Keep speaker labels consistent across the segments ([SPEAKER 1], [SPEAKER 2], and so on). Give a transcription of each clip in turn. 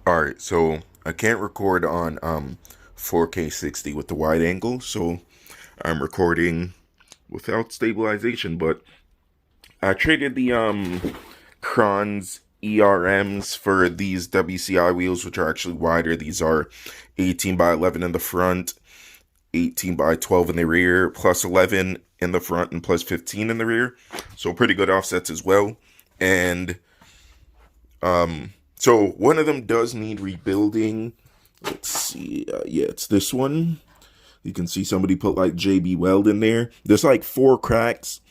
[SPEAKER 1] Alright, so I can't record on 4K 60 with the wide angle, so I'm recording without stabilization, but I traded the Kron's ERMs for these WCI wheels, which are actually wider. These are 18 by 11 in the front, 18 by 12 in the rear, plus 11 in the front, and plus 15 in the rear. So pretty good offsets as well. And so one of them does need rebuilding. Let's see. Yeah, it's this one. You can see somebody put like JB Weld in there. There's like 4 cracks.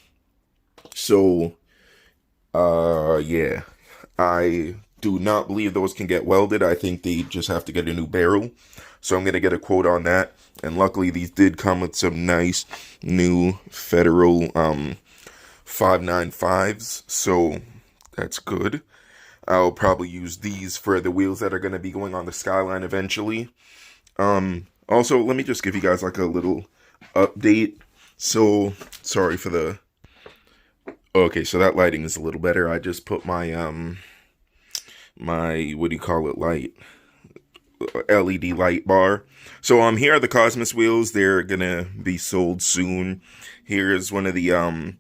[SPEAKER 1] So, yeah, I do not believe those can get welded. I think they just have to get a new barrel. So I'm going to get a quote on that. And luckily these did come with some nice new Federal 595s. So that's good. I'll probably use these for the wheels that are going to be going on the Skyline eventually. Also, let me just give you guys like a little update. So, sorry for the... Okay, so that lighting is a little better. I just put my, what do you call it, light, LED light bar. So, here are the Cosmos wheels. They're going to be sold soon. Here's one of the,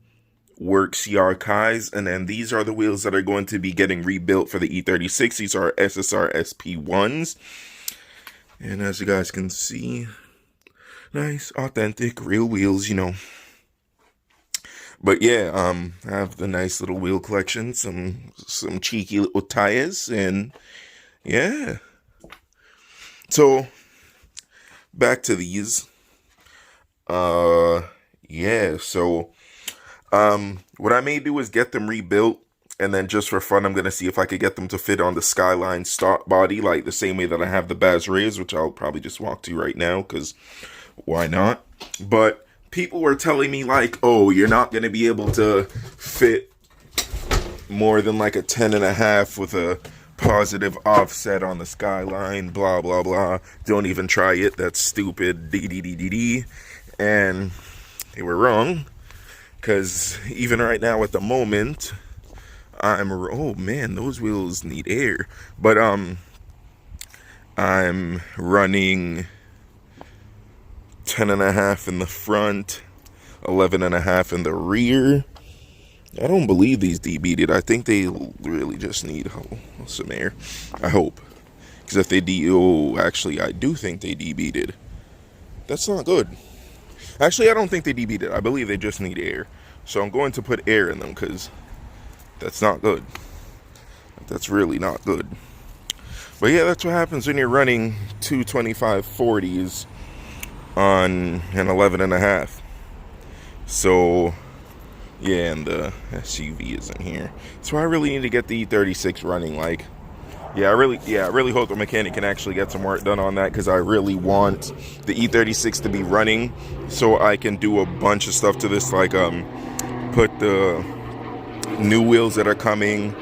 [SPEAKER 1] Work CR Kais, and then these are the wheels that are going to be getting rebuilt for the E36. These are SSR SP1s, and as you guys can see, nice, authentic, real wheels, you know. But yeah, I have the nice little wheel collection, some cheeky little tires, and yeah. So back to these. Yeah, so what I may do is get them rebuilt, and then just for fun, I'm going to see if I could get them to fit on the Skyline stock body, like the same way that I have the Baz Reyes, which I'll probably just walk to right now, because why not? But people were telling me, like, oh, you're not going to be able to fit more than like a 10.5 with a positive offset on the Skyline, blah, blah, blah. Don't even try it. That's stupid. D. And they were wrong. Because even right now at the moment, oh man, those wheels need air. But I'm running 10.5 in the front, 11.5 in the rear. I don't believe these debeaded. I think they really just need some air. I hope. Because if they actually, I do think they debeaded. That's not good. Actually, I don't think they debeaded. I believe they just need air. So I'm going to put air in them because that's not good. That's really not good. But yeah, that's what happens when you're running 225/40s on an 11.5. So yeah, and the SUV isn't here. So I really need to get the E36 running. Like, I really hope the mechanic can actually get some work done on that, because I really want the E36 to be running so I can do a bunch of stuff to this, like put the new wheels that are coming,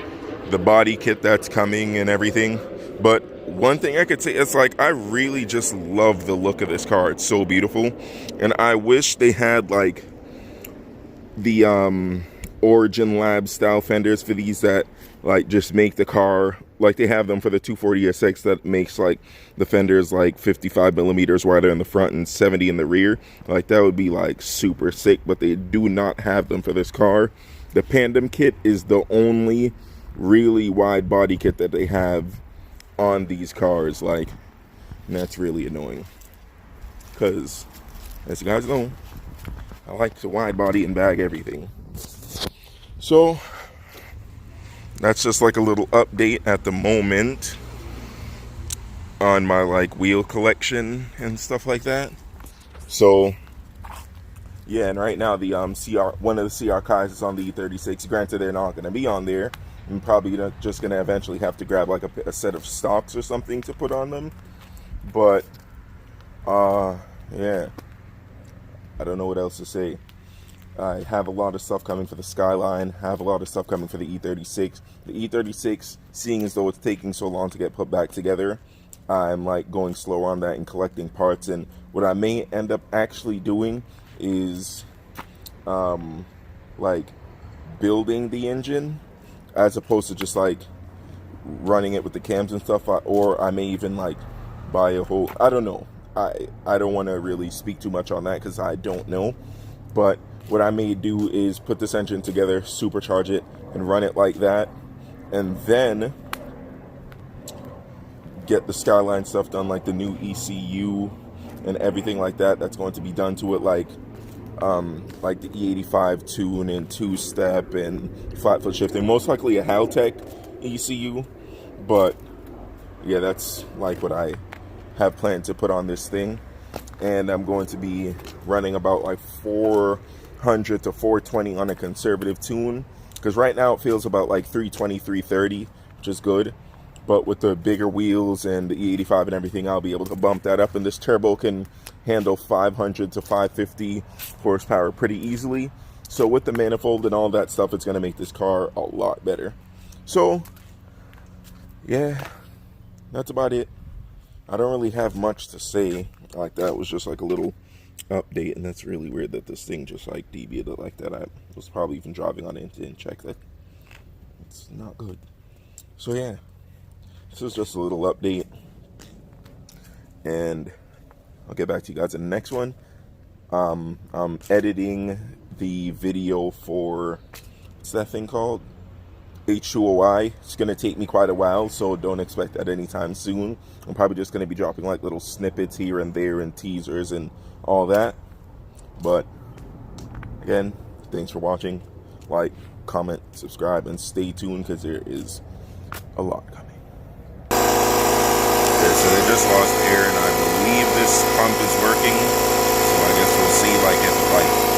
[SPEAKER 1] the body kit that's coming, and everything. But one thing I could say is, like, I really just love the look of this car. It's so beautiful, and I wish they had like the Origin Lab style fenders for these that like just make the car like they have them for the 240SX, that makes like the fenders like 55 millimeters wider in the front and 70 in the rear. Like, that would be like super sick, but they do not have them for this car. The Pandem kit is the only really wide body kit that they have on these cars, like, and that's really annoying, because as you guys know, I like to wide body and bag everything. So that's just like a little update at the moment on my like wheel collection and stuff like that. So yeah, and right now the one of the CR Kais is on the E36. Granted, they're not going to be on there. I'm probably just going to eventually have to grab like a set of stocks or something to put on them. But yeah, I don't know what else to say. I have a lot of stuff coming for the Skyline, have a lot of stuff coming for the E36. The E36, seeing as though it's taking so long to get put back together, I'm like going slow on that and collecting parts. And what I may end up actually doing is like building the engine, as opposed to just like running it with the cams and stuff, or I may even like buy a whole, I don't know. I don't want to really speak too much on that because I don't know. But what I may do is put this engine together, supercharge it, and run it like that, and then get the Skyline stuff done, like the new ECU and everything like that. That's going to be done to it, like the E35 tune and two-step and flat foot shifting. Most likely a Haltech ECU, but yeah, that's like what I have planned to put on this thing. And I'm going to be running about like 400 to 420 on a conservative tune, because right now it feels about like 320, 330, which is good. But with the bigger wheels and the E85 and everything, I'll be able to bump that up. And this turbo can handle 500 to 550 horsepower pretty easily. So with the manifold and all that stuff, it's going to make this car a lot better. So, yeah, that's about it. I don't really have much to say. Like, that was just like a little update. And that's really weird that this thing just like deviated like that. I was probably even driving on it and didn't check that. It's not good. So, yeah. This is just a little update, and I'll get back to you guys in the next one. I'm editing the video for, what's that thing called? H2OI. It's going to take me quite a while, so don't expect that anytime soon. I'm probably just going to be dropping like little snippets here and there and teasers and all that. But again, thanks for watching. Like, comment, subscribe, and stay tuned because there is a lot coming. So they just lost air, and I believe this pump is working. So I guess we'll see like if like